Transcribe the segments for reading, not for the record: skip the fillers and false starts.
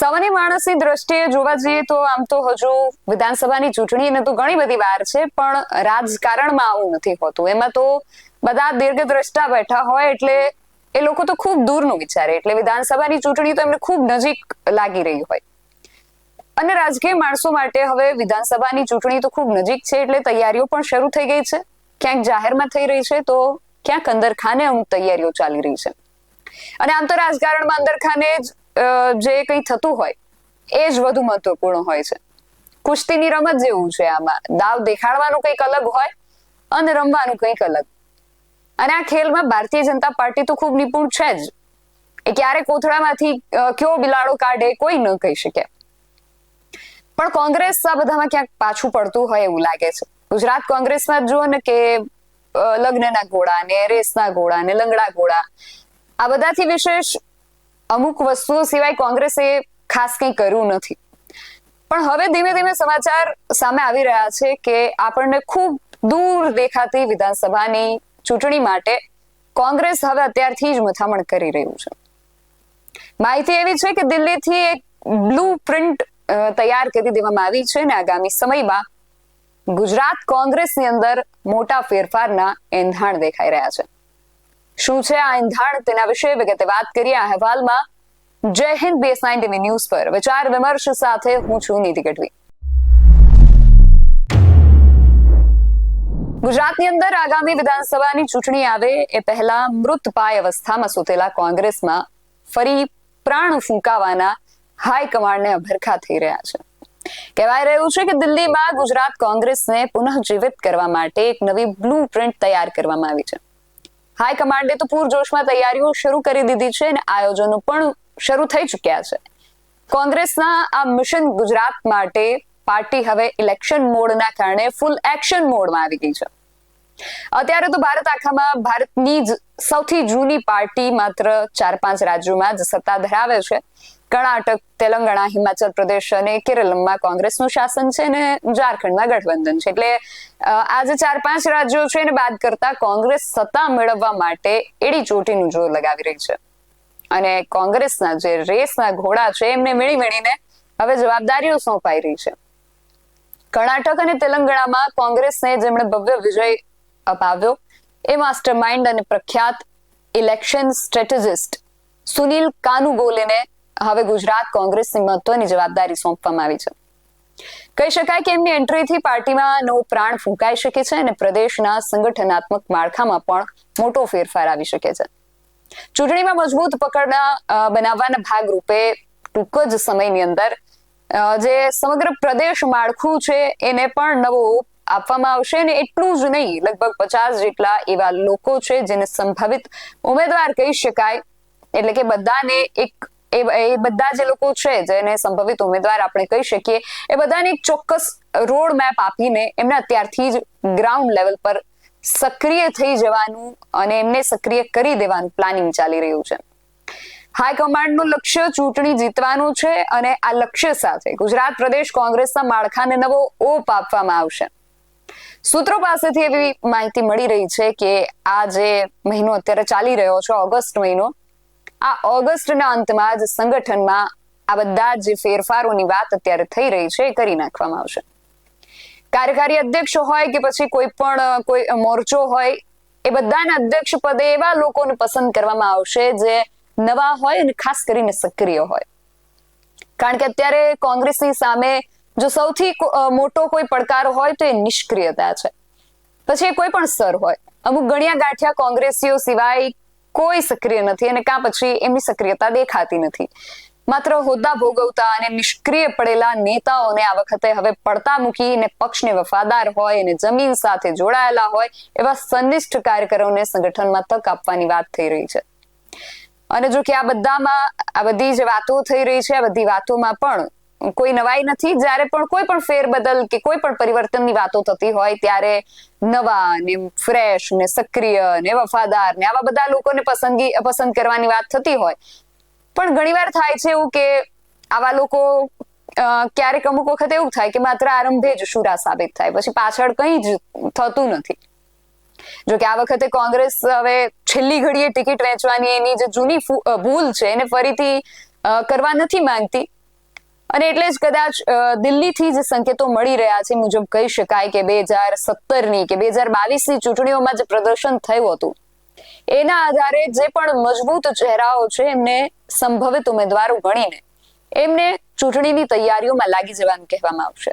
સામાન્ય માણસની દ્રષ્ટિએ જોવા જઈએ તો આમ તો હજુ વિધાનસભાની ચૂંટણીને તો ઘણી બધી વાર છે, પણ રાજકારણમાં આવું નથી હોતું. એમાં તો બધા દીર્ઘદ્રષ્ટા બેઠા હોય એટલે એ લોકો તો ખૂબ દૂરનું વિચારે, એટલે વિધાનસભાની ચૂંટણી તો એમને ખૂબ નજીક લાગી રહી હોય. અને રાજકીય માણસો માટે હવે વિધાનસભાની ચૂંટણી તો ખૂબ નજીક છે, એટલે તૈયારીઓ પણ શરૂ થઈ ગઈ છે. ક્યાંક જાહેરમાં થઈ રહી છે તો ક્યાંક અંદરખાને અમુક તૈયારીઓ ચાલી રહી છે. અને આમ તો રાજકારણમાં અંદરખાને જે કંઈ થતું હોય એ જ વધુ મહત્વપૂર્ણ હોય છે. કુસ્તીની રમત જેવું છે. આમાં દાવ દેખાડવાનું કંઈક અલગ હોય અને રમવાનું કંઈક અલગ. અને આ ખેલમાં ભારતીય જનતા પાર્ટી તો ખૂબ નિપુણ છે જ. એ ક્યારે કોથળામાંથી કયો બિલાડો કાઢે કોઈ ન કહી શકે. પણ કોંગ્રેસ આ બધામાં ક્યાંક પાછું પડતું હોય એવું લાગે છે. ગુજરાત કોંગ્રેસમાં જુઓ ને કે લગ્નના ઘોડા ને રેસના ઘોડા ને લંગડા ઘોડા, આ બધાથી વિશેષ અમુક વસ્તુઓ સિવાય કોંગ્રેસે ખાસ કંઈ કર્યું નથી. પણ હવે ધીમે ધીમે સમાચાર સામે આવી રહ્યા છે કે આપણને ખૂબ દૂર દેખાતી વિધાનસભાની ચૂંટણી માટે કોંગ્રેસ હવે અત્યારથી જ મથામણ કરી રહ્યું છે. માહિતી એવી છે કે દિલ્હીથી એક બ્લુ પ્રિન્ટ તૈયાર કરી દેવામાં આવી છે અને આગામી સમયમાં ગુજરાત કોંગ્રેસની અંદર મોટા ફેરફારના એંધાણ દેખાઈ રહ્યા છે. શું છે આ એંધાણ, તેના વિશે વિગતે વાત કરીએ આ અહેવાલમાં. જય હિન્દ BS9 TV ન્યૂઝ પર વિચાર વિમર્શ સાથે હું છું નીતિ ગઢવી. ગુજરાતની અંદર આગામી વિધાનસભાની ચૂંટણી આવે એ પહેલા મૃતપાય અવસ્થામાં સૂતેલા કોંગ્રેસમાં ફરી પ્રાણ ફૂંકાવાના હાઈકમાન્ડને અભરખા થઈ રહ્યા છે. કહેવાય રહ્યું છે કે દિલ્હીમાં ગુજરાત કોંગ્રેસને પુનઃજીવિત કરવા માટે એક નવી બ્લુ પ્રિન્ટ તૈયાર કરવામાં આવી છે. હાઈકમાન્ડે તો પૂરજોશમાં તૈયારીઓ શરૂ કરી દીધી છે અને આયોજનો પણ શરૂ થઈ ચૂક્યા છે. કોંગ્રેસના આ મિશન ગુજરાત માટે પાર્ટી હવે ઇલેક્શન મોડના કારણે ફૂલ એક્શન મોડમાં આવી ગઈ છે. અત્યારે તો ભારત આખામાં ભારતની જ સૌથી જૂની પાર્ટી માત્ર 4-5 રાજ્યોમાં જ સત્તા ધરાવે છે. કર્ણાટક, તેલંગાણા, હિમાચલ પ્રદેશ અને કેરળમાં કોંગ્રેસનું શાસન છે અને ઝારખંડમાં ગઠબંધન છે. એટલે આ જે 4-5 રાજ્યો છે એને બાદ કરતા કોંગ્રેસ સત્તા મેળવવા માટે એડી ચોટીનું જોર લગાવી રહી છે. અને કોંગ્રેસના જે રેસના ઘોડા છે એમને મેળીને હવે જવાબદારીઓ સોંપાઈ રહી છે. કર્ણાટક અને તેલંગાણામાં કોંગ્રેસને જેમણે ભવ્ય વિજય અપાવ્યો એ માસ્ટર માઇન્ડ અને પ્રખ્યાત ઇલેક્શન સ્ટ્રેટેજિસ્ટ સુનિલ કાનુગોલેને હવે ગુજરાત કોંગ્રેસની મહત્વની જવાબદારી સોંપવામાં આવી છે. કહી શકાય કે એમની એન્ટ્રીથી પાર્ટીમાં નવો પ્રાણ ફૂંકાઈ શકે છે અને પ્રદેશના સંગઠનાત્મક માળખામાં પણ મોટો ફેરફાર આવી શકે છે. ચૂંટણીમાં મજબૂત પકડ બનાવવાના ભાગરૂપે ટૂંક જ સમયની અંદર જે સમગ્ર પ્રદેશ માળખું છે એને પણ નવો આપવામાં આવશે. અને એટલું જ નહીં, લગભગ 50 જેટલા એવા લોકો છે જેને સંભવિત ઉમેદવાર કહી શકાય. એટલે કે બધાને એ બધા જે લોકો છે જેને સંભવિત ઉમેદવાર આપણે કહી શકીએ એ બધાને એક ચોક્કસ રોડ મેપ આપીને એમને અત્યારથી જ ગ્રાઉન્ડ લેવલ પર સક્રિય થઈ જવાનું અને એમને સક્રિય કરી દેવાનું પ્લાનિંગ ચાલી રહ્યું છે. હાઈકમાન્ડનું લક્ષ્ય ચૂંટણી જીતવાનું છે અને આ લક્ષ્ય સાથે ગુજરાત પ્રદેશ કોંગ્રેસના માળખાને નવો ઓપ આપવામાં આવશે. સૂત્રો પાસેથી એવી માહિતી મળી રહી છે કે આ જે મહિનો અત્યારે ચાલી રહ્યો છે, ઓગસ્ટ મહિનો, આ ઓગસ્ટના અંતમાં જ સંગઠનમાં આ બધા જે ફેરફારોની વાત અત્યારે થઈ રહી છે એ કરી નાખવામાં આવશે. કાર્યકારી અધ્યક્ષ હોય કે પછી કોઈ મોરચો હોય, એ બધાના અધ્યક્ષ પદે એવા લોકોને પસંદ કરવામાં આવશે જે નવા હોય અને ખાસ કરીને સક્રિય હોય. કારણ કે અત્યારે કોંગ્રેસની સામે જો સૌથી મોટો કોઈ પડકાર હોય તો એ નિષ્ક્રિયતા છે. પછી એ કોઈ પણ સ્તર હોય, અમુક ગણ્યા ગાંઠિયા કોંગ્રેસીઓ સિવાય કોઈ સક્રિય નથી અને કાં પછી એમની સક્રિયતા દેખાતી નથી. માત્ર હોદ્દા ભોગવતા અને નિષ્ક્રિય પડેલા નેતાઓને આ વખતે હવે પડતા મૂકીને પક્ષને વફાદાર હોય અને જમીન સાથે જોડાયેલા હોય એવા સંનિષ્ઠ કાર્યકરોને સંગઠનમાં તક આપવાની વાત થઈ રહી છે. અને જો કે આ બધી જે વાતો થઈ રહી છે, આ બધી વાતોમાં પણ કોઈ નવાઈ નથી. જ્યારે પણ કોઈ પણ ફેરબદલ કે કોઈ પણ પરિવર્તનની વાતો થતી હોય ત્યારે નવા ને ફ્રેશ ને સક્રિય ને વફાદાર ને આવા બધા લોકોને પસંદ કરવાની વાત થતી હોય. પણ ઘણીવાર થાય છે એવું કે આવા લોકો ક્યારેક અમુક વખત એવું થાય કે માત્ર આરંભે જ શુરા સાબિત થાય, પછી પાછળ કંઈ જ થતું નથી. જો કે આ વખતે કોંગ્રેસ હવે છેલ્લી ઘડીએ ટિકિટ વેચવાની એની જે જૂની ભૂલ છે એને ફરીથી કરવા નથી માંગતી. અને એટલે જ કદાચ દિલ્હીથી જે સંકેતો મળી રહ્યા છે મુજબ કહી શકાય કે 2017ની કે 2022ની ચૂંટણીઓમાં જે પ્રદર્શન થયું હતું એના આધારે જે પણ મજબૂત ચહેરાઓ છે એમને સંભવિત ઉમેદવારો ગણીને એમને ચૂંટણીની તૈયારીઓમાં લાગી જવાનું કહેવામાં આવશે,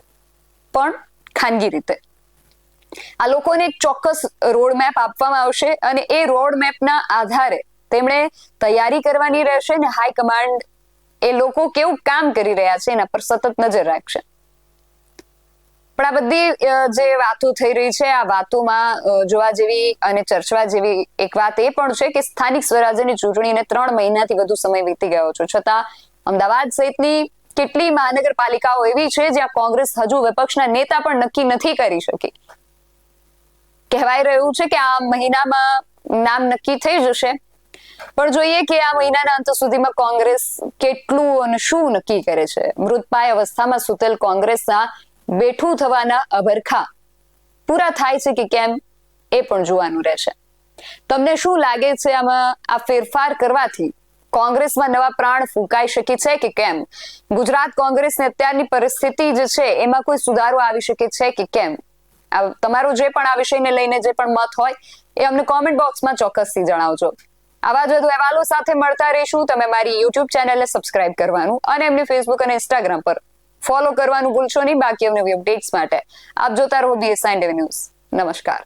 પણ ખાનગી રીતે. આ લોકોને એક ચોક્કસ રોડમેપ આપવામાં આવશે અને એ રોડમેપના આધારે તેમણે તૈયારી કરવાની રહેશે ને હાઈકમાન્ડ એ લોકો કેવું કામ કરી રહ્યા છે એના પર સતત નજર રાખશે. પણ આ બધી જે વાતો થઈ રહી છે આ વાતોમાં જોવા જેવી અને ચર્ચવા જેવી એક વાત એ પણ છે કે સ્થાનિક સ્વરાજ્યની ચૂંટણીને 3 મહિનાથી વધુ સમય વીતી ગયો છે, છતાં અમદાવાદ સહિતની કેટલી મહાનગરપાલિકાઓ એવી છે જ્યાં કોંગ્રેસ હજુ વિપક્ષના નેતા પણ નક્કી નથી કરી શકી. કહેવાય રહ્યું છે કે આ મહિનામાં નામ નક્કી થઈ જશે, પણ જોઈએ કે આ મહિનાના અંત સુધીમાં કોંગ્રેસ કેટલું અને શું નક્કી કરે છે. મૃતપાય અવસ્થામાં સૂતેલ કોંગ્રેસના બેઠું થવાના અભરખા પૂરા થાય છે કે કેમ એ પણ જોવાનું રહેશે. તમને શું લાગે છે આમાં આ ફેરફાર કરવાથી કોંગ્રેસમાં નવા પ્રાણ ફૂંકાઈ શકે છે કે કેમ? ગુજરાત કોંગ્રેસની અત્યારની પરિસ્થિતિ જે છે એમાં કોઈ સુધારો આવી શકે છે કે કેમ? તમારો જે પણ આ વિષયને લઈને જે પણ મત હોય એ અમને કોમેન્ટ બોક્સમાં ચોક્કસથી જણાવજો. આવા જ વધુ અહેવાલો સાથે મળતા રહીશું. તમે મારી યુટ્યુબ ચેનલને સબસ્ક્રાઇબ કરવાનું અને એમની ફેસબુક અને ઇન્સ્ટાગ્રામ પર ફોલો કરવાનું ભૂલશો નહીં. બાકી નવી અપડેટ્સ માટે આપ જોતા રહો BSI ન્યૂઝ. નમસ્કાર.